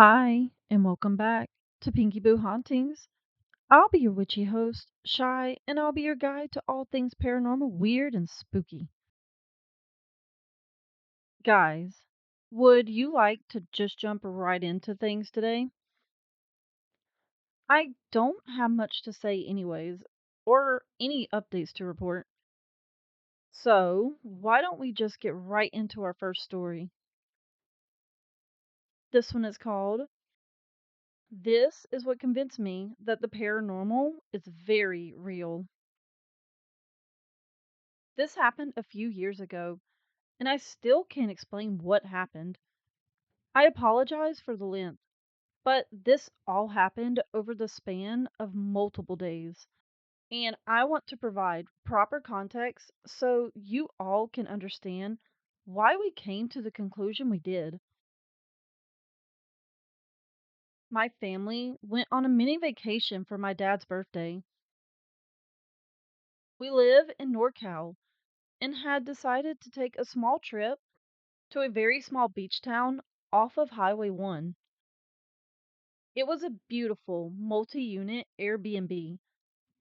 Hi, and welcome back to Pinky Boo Hauntings. I'll be your witchy host, Shy, and I'll be your guide to all things paranormal, weird, and spooky. Guys, would you like to just jump right into things today? I don't have much to say, anyways, or any updates to report. So, why don't we just get right into our first story? This one is called This is What Convinced Me That the Paranormal is Very Real. This happened a few years ago, and I still can't explain what happened. I apologize for the length, but this all happened over the span of multiple days, and I want to provide proper context so you all can understand why we came to the conclusion we did. My family went on a mini vacation for my dad's birthday. We live in NorCal and had decided to take a small trip to a very small beach town off of Highway 1. It was a beautiful multi-unit Airbnb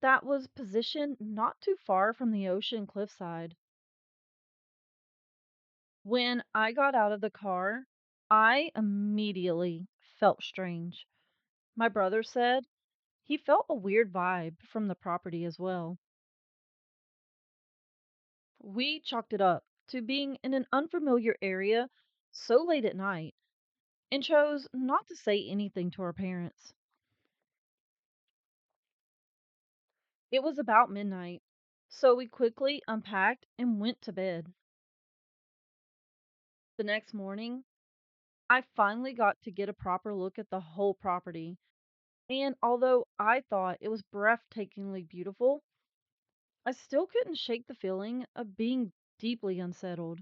that was positioned not too far from the ocean cliffside. When I got out of the car, I immediately felt strange. My brother said he felt a weird vibe from the property as well. We chalked it up to being in an unfamiliar area so late at night and chose not to say anything to our parents. It was about midnight, so we quickly unpacked and went to bed. The next morning, I finally got to get a proper look at the whole property, and although I thought it was breathtakingly beautiful, I still couldn't shake the feeling of being deeply unsettled.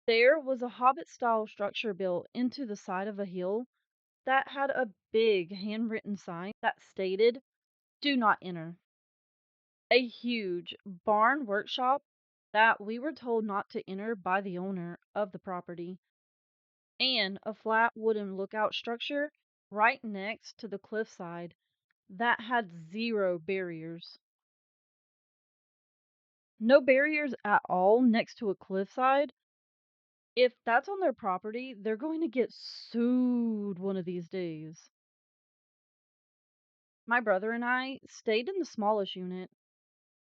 There was a hobbit style structure built into the side of a hill that had a big handwritten sign that stated, "Do not enter." A huge barn workshop that we were told not to enter by the owner of the property, and a flat wooden lookout structure right next to the cliffside that had zero barriers. No barriers at all next to a cliffside. If that's on their property, they're going to get sued one of these days. My brother and I stayed in the smallest unit.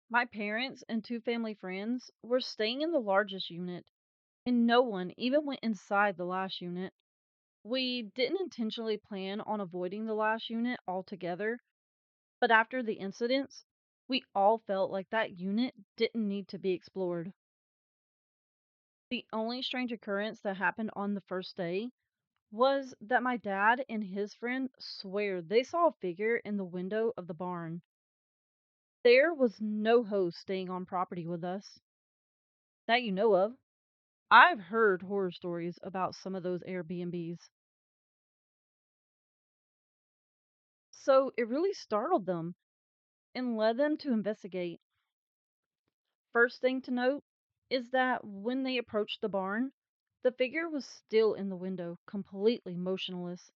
My parents and two family friends were staying in the largest unit, and no one even went inside the last unit. We didn't intentionally plan on avoiding the last unit altogether, but after the incidents, we all felt like that unit didn't need to be explored. The only strange occurrence that happened on the first day was that my dad and his friend swear they saw a figure in the window of the barn. There was no host staying on property with us that you know of. I've heard horror stories about some of those Airbnbs. So it really startled them and led them to investigate. First thing to note is that when they approached the barn, the figure was still in the window, completely motionless.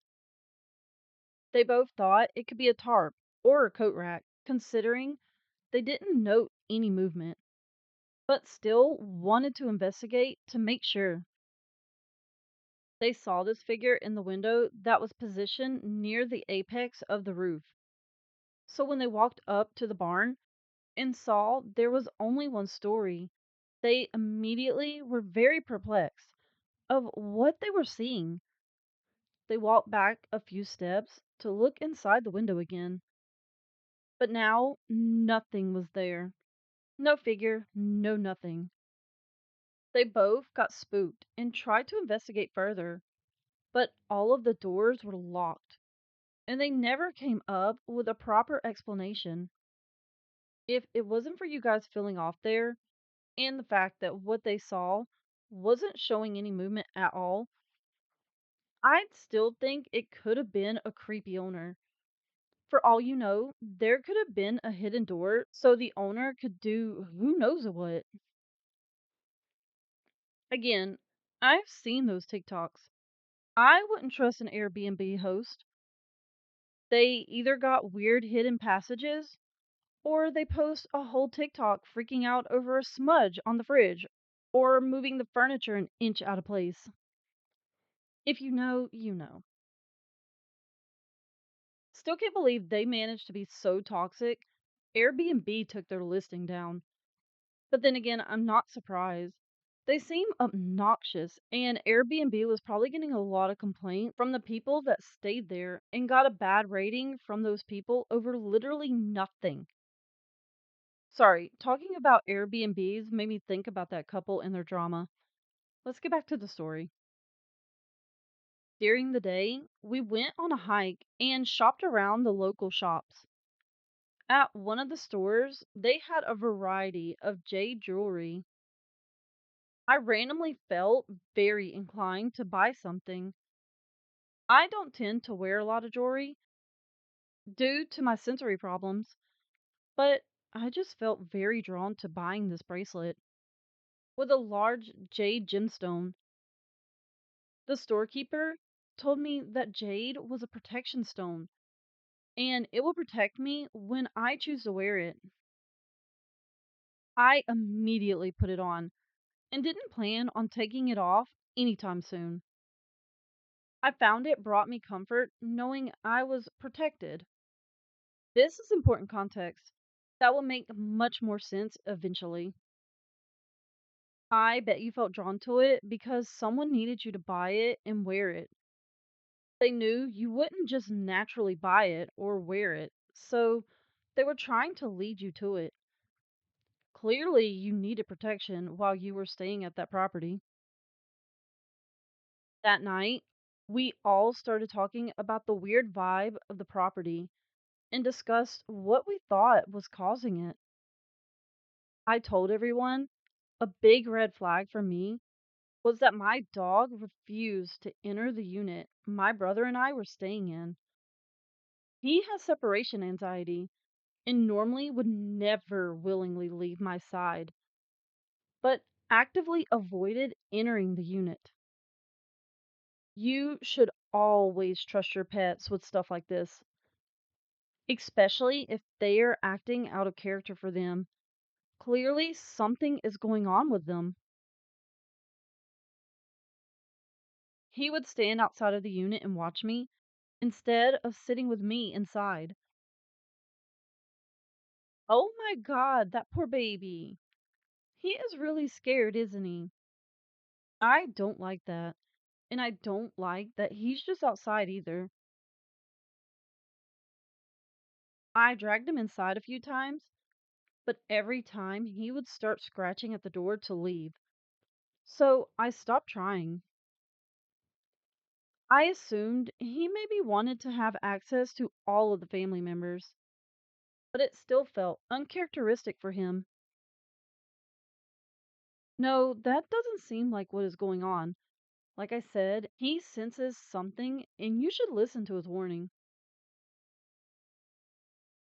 They both thought it could be a tarp or a coat rack, considering they didn't note any movement, but still wanted to investigate to make sure. They saw this figure in the window that was positioned near the apex of the roof. So when they walked up to the barn and saw there was only one story, they immediately were very perplexed of what they were seeing. They walked back a few steps to look inside the window again, but now nothing was there. No figure, no nothing. They both got spooked and tried to investigate further, but all of the doors were locked, and they never came up with a proper explanation. If it wasn't for you guys feeling off there, and the fact that what they saw wasn't showing any movement at all, I'd still think it could have been a creepy owner. For all you know, there could have been a hidden door so the owner could do who knows what. Again, I've seen those TikToks. I wouldn't trust an Airbnb host. They either got weird hidden passages or they post a whole TikTok freaking out over a smudge on the fridge or moving the furniture an inch out of place. If you know, you know. Still can't believe they managed to be so toxic. Airbnb took their listing down. But then again, I'm not surprised. They seem obnoxious, and Airbnb was probably getting a lot of complaint from the people that stayed there and got a bad rating from those people over literally nothing. Sorry, talking about Airbnbs made me think about that couple and their drama. Let's get back to the story. During the day, we went on a hike and shopped around the local shops. At one of the stores, they had a variety of jade jewelry. I randomly felt very inclined to buy something. I don't tend to wear a lot of jewelry due to my sensory problems, but I just felt very drawn to buying this bracelet with a large jade gemstone. The storekeeper told me that jade was a protection stone and it will protect me when I choose to wear it. I immediately put it on and didn't plan on taking it off anytime soon. I found it brought me comfort knowing I was protected. This is important context that will make much more sense eventually. I bet you felt drawn to it because someone needed you to buy it and wear it. They knew you wouldn't just naturally buy it or wear it, so they were trying to lead you to it. Clearly, you needed protection while you were staying at that property. That night, we all started talking about the weird vibe of the property and discussed what we thought was causing it. I told everyone a big red flag for me was that my dog refused to enter the unit my brother and I were staying in. He has separation anxiety and normally would never willingly leave my side, but actively avoided entering the unit. You should always trust your pets with stuff like this, especially if they are acting out of character for them. Clearly, something is going on with them. He would stand outside of the unit and watch me instead of sitting with me inside. Oh my god, that poor baby. He is really scared, isn't he? I don't like that. And I don't like that he's just outside either. I dragged him inside a few times, but every time he would start scratching at the door to leave. So I stopped trying. I assumed he maybe wanted to have access to all of the family members, but it still felt uncharacteristic for him. No, that doesn't seem like what is going on. Like I said, he senses something and you should listen to his warning.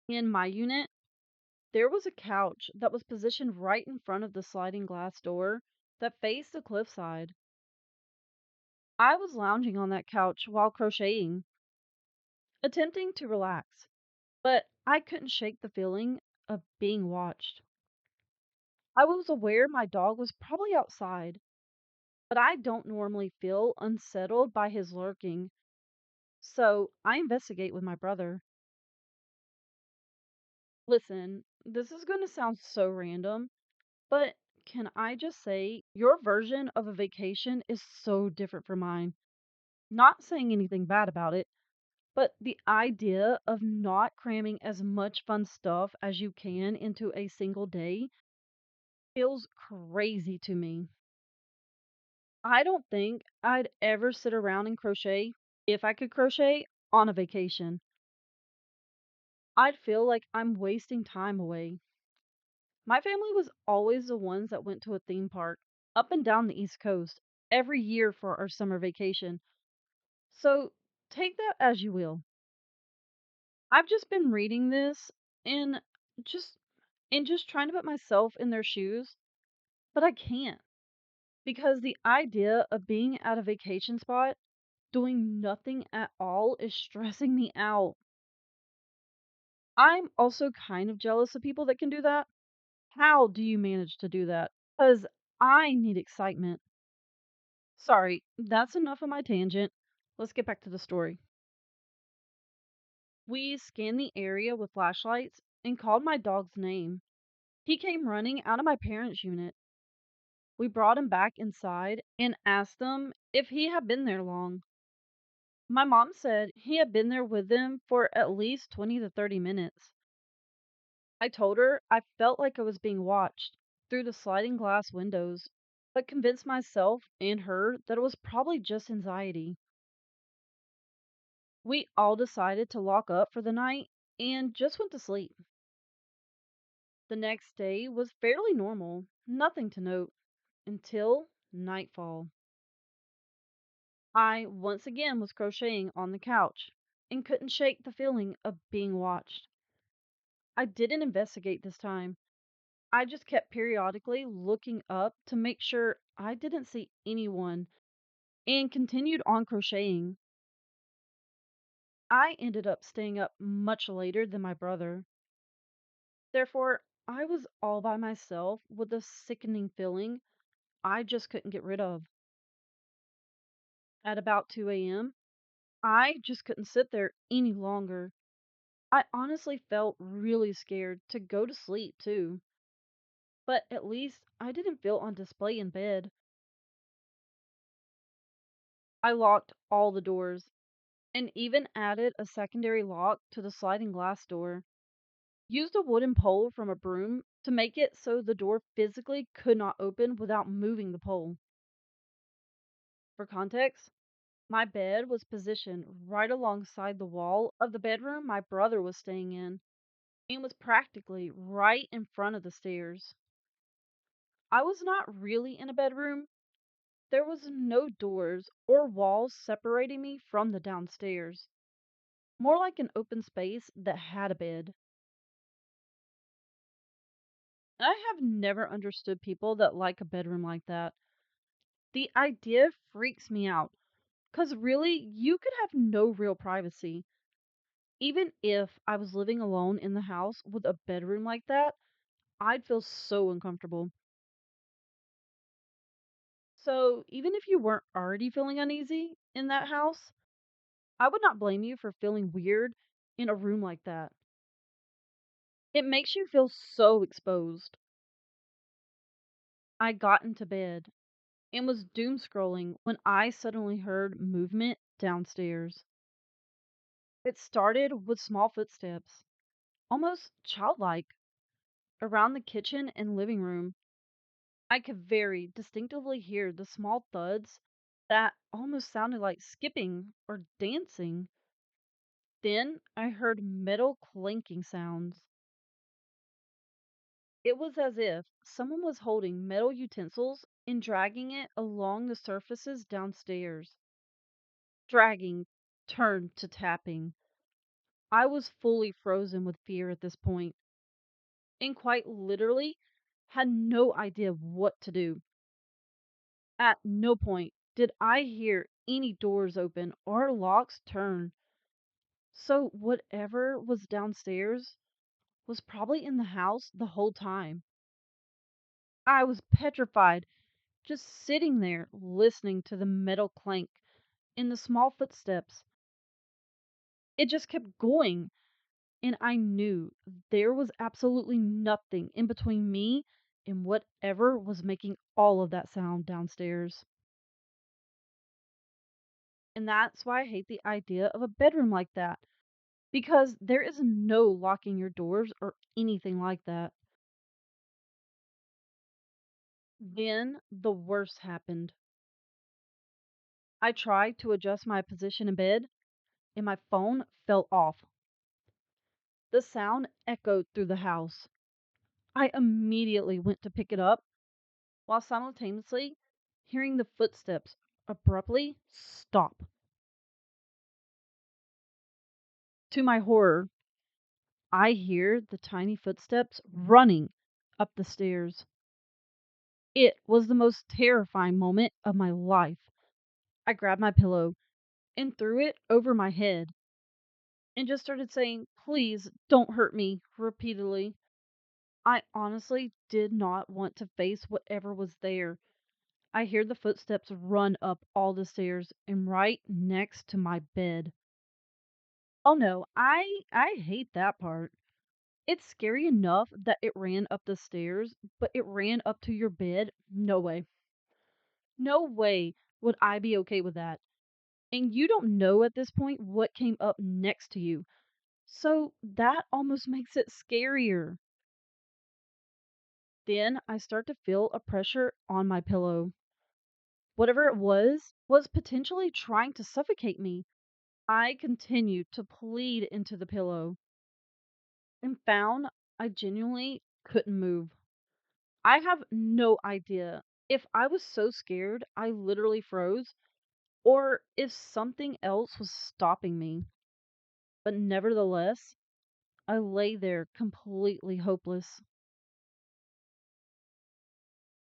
In my unit, there was a couch that was positioned right in front of the sliding glass door that faced the cliffside. I was lounging on that couch while crocheting, attempting to relax, but I couldn't shake the feeling of being watched. I was aware my dog was probably outside, but I don't normally feel unsettled by his lurking, so I investigate with my brother. Listen, this is going to sound so random, but can I just say your version of a vacation is so different from mine? Not saying anything bad about it, but the idea of not cramming as much fun stuff as you can into a single day feels crazy to me. I don't think I'd ever sit around and crochet if I could crochet on a vacation. I'd feel like I'm wasting time away. My family was always the ones that went to a theme park up and down the East Coast every year for our summer vacation. So take that as you will. I've just been reading this and just just trying to put myself in their shoes, but I can't because the idea of being at a vacation spot Doing nothing at all is stressing me out. I'm also kind of jealous of people that can do that. How do you manage to do that? Because I need excitement. Sorry, that's enough of my tangent. Let's get back to the story. We scanned the area with flashlights and called my dog's name. He came running out of my parents' unit. We brought him back inside and asked him if he had been there long. My mom said he had been there with them for at least 20 to 30 minutes. I told her I felt like I was being watched through the sliding glass windows, but convinced myself and her that it was probably just anxiety. We all decided to lock up for the night and just went to sleep. The next day was fairly normal, nothing to note, until nightfall. I once again was crocheting on the couch and couldn't shake the feeling of being watched. I didn't investigate this time. I just kept periodically looking up to make sure I didn't see anyone and continued on crocheting. I ended up staying up much later than my brother. Therefore, I was all by myself with a sickening feeling I just couldn't get rid of. At about 2 a.m., I just couldn't sit there any longer. I honestly felt really scared to go to sleep, too. But at least I didn't feel on display in bed. I locked all the doors and even added a secondary lock to the sliding glass door. Used a wooden pole from a broom to make it so the door physically could not open without moving the pole. For context, my bed was positioned right alongside the wall of the bedroom my brother was staying in and was practically right in front of the stairs. I was not really in a bedroom. There was no doors or walls separating me from the downstairs. More like an open space that had a bed. I have never understood people that like a bedroom like that. The idea freaks me out, 'cause really, you could have no real privacy. Even if I was living alone in the house with a bedroom like that, I'd feel so uncomfortable. So, even if you weren't already feeling uneasy in that house, I would not blame you for feeling weird in a room like that. It makes you feel so exposed. I got into bed and was doom scrolling when I suddenly heard movement downstairs. It started with small footsteps, almost childlike, around the kitchen and living room. I could very distinctively hear the small thuds that almost sounded like skipping or dancing. Then I heard metal clanking sounds. It was as if someone was holding metal utensils and dragging it along the surfaces downstairs. Dragging turned to tapping. I was fully frozen with fear at this point, and quite literally had no idea what to do. At no point did I hear any doors open or locks turn, so whatever was downstairs was probably in the house the whole time. I was petrified, just sitting there listening to the metal clank and the small footsteps. It just kept going, and I knew there was absolutely nothing in between me and whatever was making all of that sound downstairs. And that's why I hate the idea of a bedroom like that, because there is no locking your doors or anything like that. Then the worst happened. I tried to adjust my position in bed, and my phone fell off. The sound echoed through the house. I immediately went to pick it up while simultaneously hearing the footsteps abruptly stop. To my horror, I hear the tiny footsteps running up the stairs. It was the most terrifying moment of my life. I grabbed my pillow and threw it over my head and just started saying, "Please don't hurt me," repeatedly. I honestly did not want to face whatever was there. I hear the footsteps run up all the stairs and right next to my bed. Oh no, I hate that part. It's scary enough that it ran up the stairs, but it ran up to your bed? No way. No way would I be okay with that. And you don't know at this point what came up next to you. So that almost makes it scarier. Then I start to feel a pressure on my pillow. Whatever it was potentially trying to suffocate me. I continued to plead into the pillow and found I genuinely couldn't move. I have no idea if I was so scared I literally froze or if something else was stopping me. But nevertheless, I lay there completely hopeless.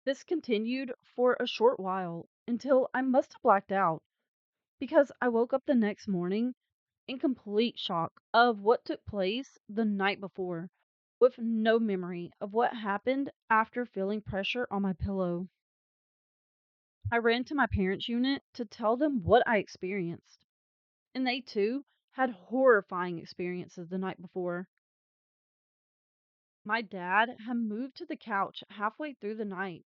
This continued for a short while until I must have blacked out because I woke up the next morning in complete shock of what took place the night before, with no memory of what happened after feeling pressure on my pillow. I ran to my parents' unit to tell them what I experienced, and they too had horrifying experiences the night before. My dad had moved to the couch halfway through the night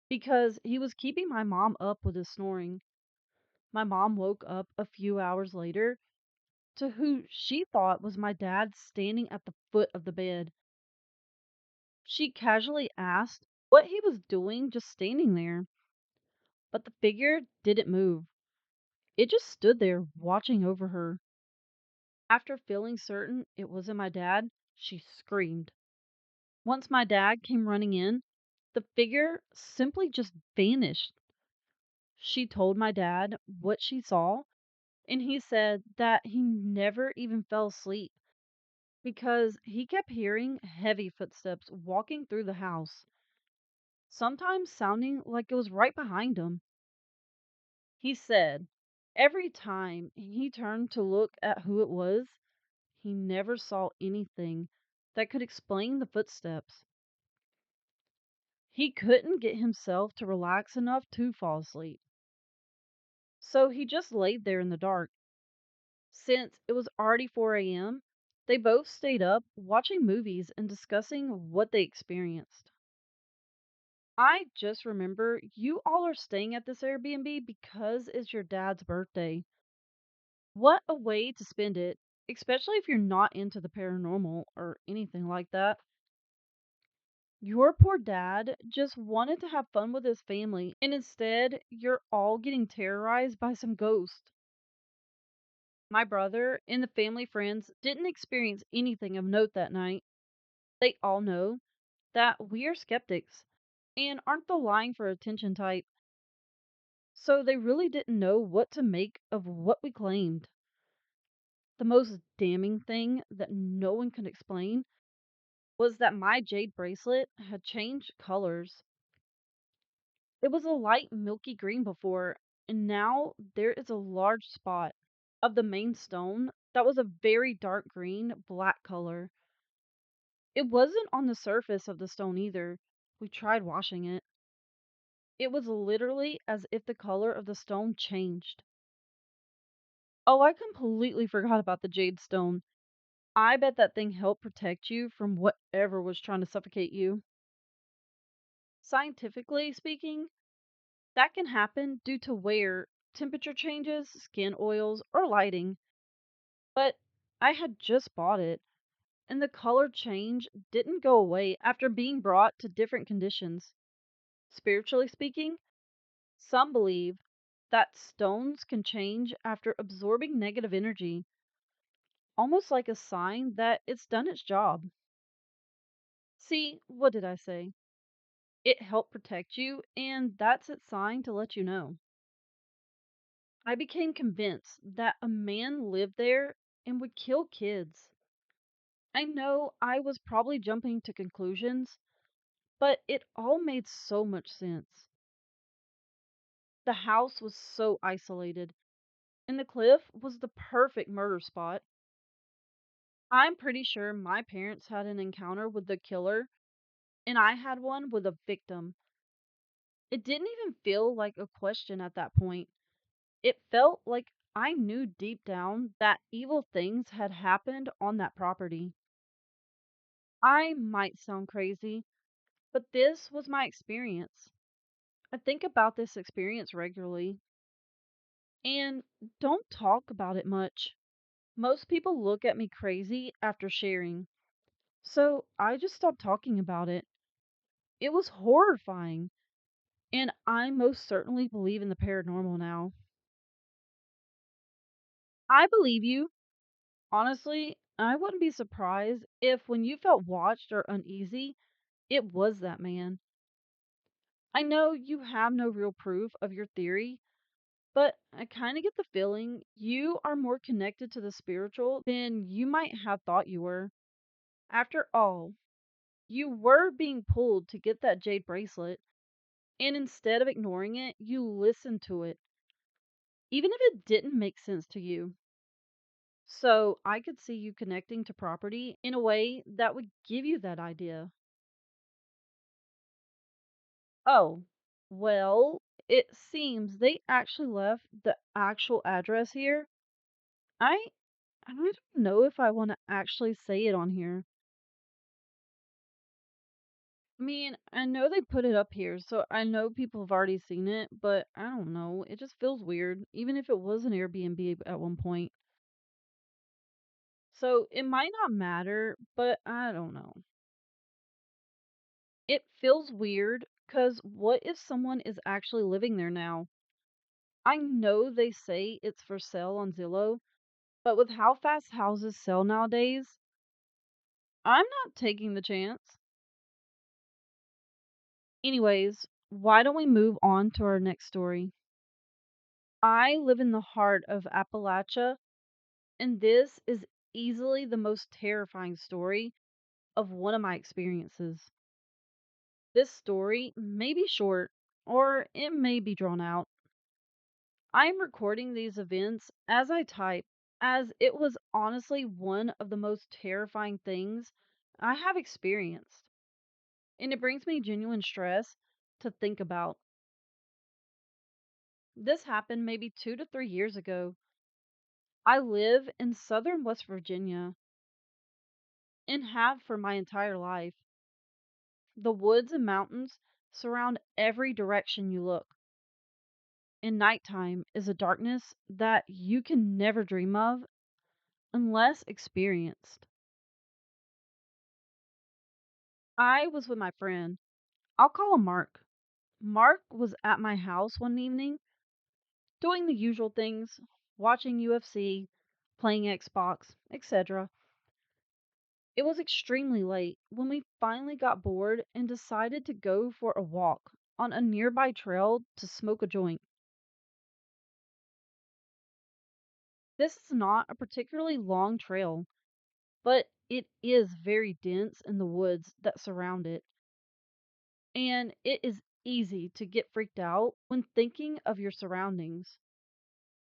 because he was keeping my mom up with his snoring. My mom woke up a few hours later to who she thought was my dad standing at the foot of the bed. She casually asked what he was doing just standing there, but the figure didn't move. It just stood there watching over her. After feeling certain it wasn't my dad, she screamed. Once my dad came running in, the figure simply just vanished. She told my dad what she saw, and he said that he never even fell asleep because he kept hearing heavy footsteps walking through the house, sometimes sounding like it was right behind him. He said every time he turned to look at who it was, he never saw anything that could explain the footsteps. He couldn't get himself to relax enough to fall asleep. So he just laid there in the dark. Since it was already 4 a.m., they both stayed up watching movies and discussing what they experienced. I just remember you all are staying at this Airbnb because it's your dad's birthday. What a way to spend it, especially if you're not into the paranormal or anything like that. Your poor dad just wanted to have fun with his family, and instead, you're all getting terrorized by some ghost. My brother and the family friends didn't experience anything of note that night. They all know that we are skeptics and aren't the lying for attention type, so they really didn't know what to make of what we claimed. The most damning thing that no one could explain was that my jade bracelet had changed colors. It was a light milky green before, and now there is a large spot of the main stone that was a very dark green black color. It wasn't on the surface of the stone either. We tried washing it. It was literally as if the color of the stone changed. Oh, I completely forgot about the jade stone. I bet that thing helped protect you from whatever was trying to suffocate you. Scientifically speaking, that can happen due to wear, temperature changes, skin oils, or lighting. But I had just bought it, and the color change didn't go away after being brought to different conditions. Spiritually speaking, some believe that stones can change after absorbing negative energy, almost like a sign that it's done its job. See, what did I say? It helped protect you, and that's its sign to let you know. I became convinced that a man lived there and would kill kids. I know I was probably jumping to conclusions, but it all made so much sense. The house was so isolated. And the cliff was the perfect murder spot. I'm pretty sure my parents had an encounter with the killer, and I had one with a victim. It didn't even feel like a question at that point. It felt like I knew deep down that evil things had happened on that property. I might sound crazy, but this was my experience. I think about this experience regularly and don't talk about it much. Most people look at me crazy after sharing, so I just stopped talking about it. It was horrifying, and I most certainly believe in the paranormal now. I believe you. Honestly, I wouldn't be surprised if when you felt watched or uneasy, it was that man. I know you have no real proof of your theory, but I kind of get the feeling you are more connected to the spiritual than you might have thought you were. After all, you were being pulled to get that jade bracelet, and instead of ignoring it, you listened to it, even if it didn't make sense to you. So I could see you connecting to property in a way that would give you that idea. Oh, well, it seems they actually left the actual address here. I I don't know if I want to actually say it on here. I mean, I know they put it up here, so I know people have already seen it, but I don't know. It just feels weird, even if it was an Airbnb at one point. So it might not matter, but I don't know. It feels weird because what if someone is actually living there now? I know they say it's for sale on Zillow, but with how fast houses sell nowadays, I'm not taking the chance. Anyways, why don't we move on to our next story? I live in the heart of Appalachia, and this is easily the most terrifying story of one of my experiences. This story may be short, or it may be drawn out. I'm recording these events as I type, as it was honestly one of the most terrifying things I have experienced, and it brings me genuine stress to think about. This happened maybe 2 to 3 years ago. I live in southern West Virginia and have for my entire life. The woods and mountains surround every direction you look, and nighttime is a darkness that you can never dream of unless experienced. I was with my friend. I'll call him Mark. Mark was at my house one evening doing the usual things, watching UFC, playing Xbox, etc. It was extremely late when we finally got bored and decided to go for a walk on a nearby trail to smoke a joint. This is not a particularly long trail, but it is very dense in the woods that surround it, and it is easy to get freaked out when thinking of your surroundings.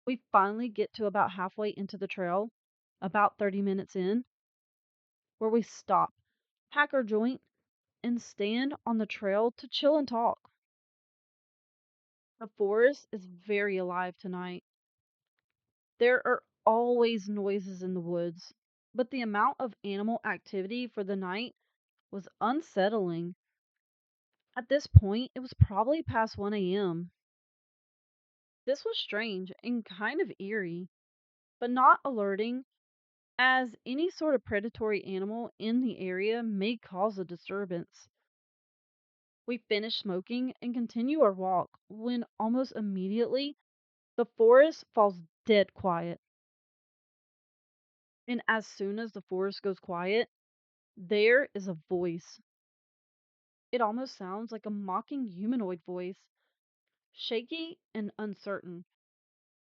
We finally get to about halfway into the trail, about 30 minutes in, where we stop, pack our joint, and stand on the trail to chill and talk. The forest is very alive tonight. There are always noises in the woods, but the amount of animal activity for the night was unsettling. At this point, it was probably past 1 a.m. This was strange and kind of eerie, but not alerting, as any sort of predatory animal in the area may cause a disturbance. We finish smoking and continue our walk when almost immediately the forest falls dead quiet. And as soon as the forest goes quiet, there is a voice. It almost sounds like a mocking humanoid voice, shaky and uncertain,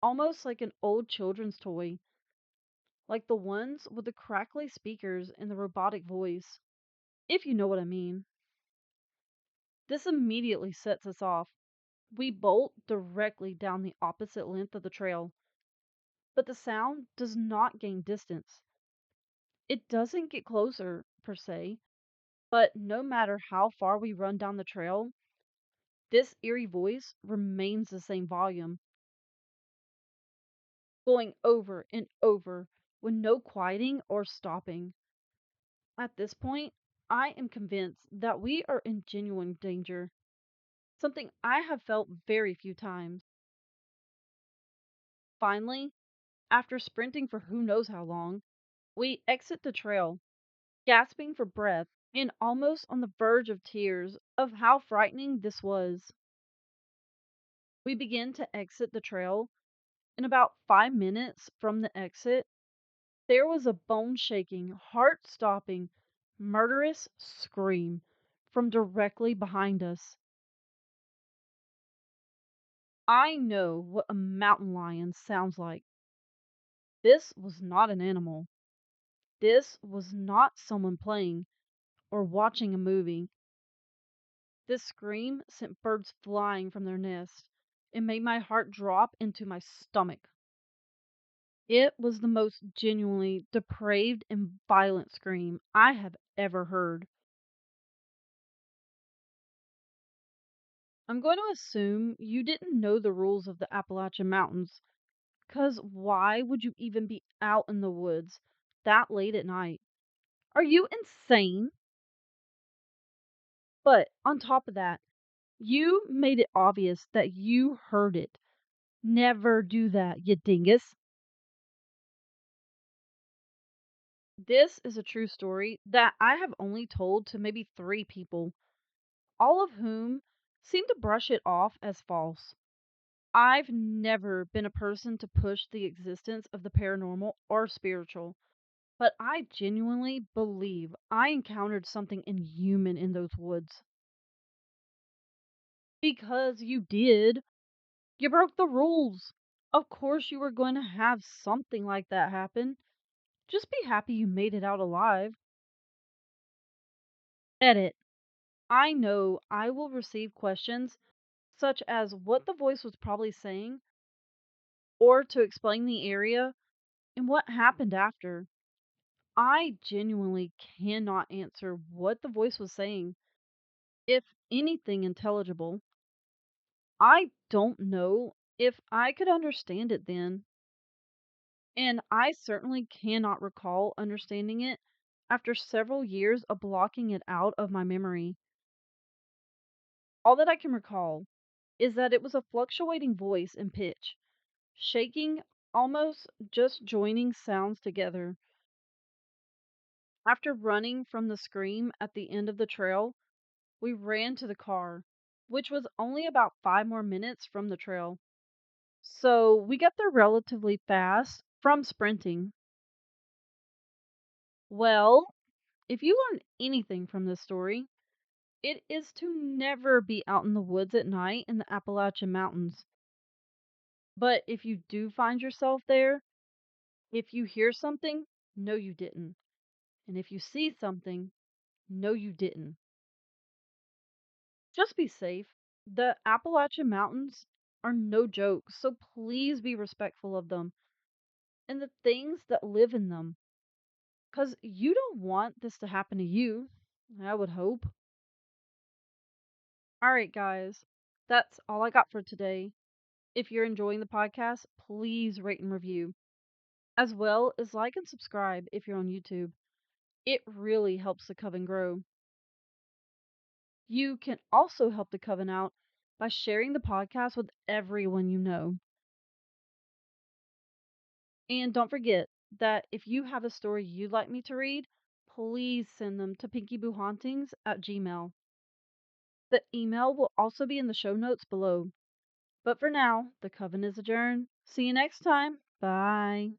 almost like an old children's toy, like the ones with the crackly speakers and the robotic voice, if you know what I mean. This immediately sets us off. We bolt directly down the opposite length of the trail, but the sound does not gain distance. It doesn't get closer, per se, but no matter how far we run down the trail, this eerie voice remains the same volume, going over and over with no quieting or stopping. At this point, I am convinced that we are in genuine danger, something I have felt very few times. Finally, after sprinting for who knows how long, we exit the trail, gasping for breath and almost on the verge of tears of how frightening this was. We begin to exit the trail, and about 5 minutes from the exit, there was a bone shaking, heart stopping, murderous scream from directly behind us. I know what a mountain lion sounds like. This was not an animal. This was not someone playing or watching a movie. This scream sent birds flying from their nest. It made my heart drop into my stomach. It was the most genuinely depraved and violent scream I have ever heard. I'm going to assume you didn't know the rules of the Appalachian Mountains, 'cause why would you even be out in the woods that late at night? Are you insane? But on top of that, you made it obvious that you heard it. Never do that, you dingus. This is a true story that I have only told to maybe 3 people, all of whom seem to brush it off as false. I've never been a person to push the existence of the paranormal or spiritual, but I genuinely believe I encountered something inhuman in those woods. Because you did. You broke the rules. Of course, you were going to have something like that happen. Just be happy you made it out alive. Edit. I know I will receive questions such as what the voice was probably saying, or to explain the area and what happened after. I genuinely cannot answer what the voice was saying, if anything intelligible. I don't know if I could understand it then, and I certainly cannot recall understanding it after several years of blocking it out of my memory. All that I can recall is that it was a fluctuating voice and pitch, shaking, almost just joining sounds together. After running from the scream at the end of the trail, we ran to the car, which was only about 5 more minutes from the trail. So we got there relatively fast from sprinting. Well, if you learn anything from this story, it is to never be out in the woods at night in the Appalachian Mountains. But if you do find yourself there, if you hear something, no, you didn't. And if you see something, no, you didn't. Just be safe. The Appalachian Mountains are no joke, so please be respectful of them and the things that live in them. Because you don't want this to happen to you, I would hope. All right, guys, that's all I got for today. If you're enjoying the podcast, please rate and review, as well as like and subscribe if you're on YouTube. It really helps the coven grow. You can also help the coven out by sharing the podcast with everyone you know. And don't forget that if you have a story you'd like me to read, please send them to pinkyboohauntings at gmail. The email will also be in the show notes below. But for now, the coven is adjourned. See you next time. Bye.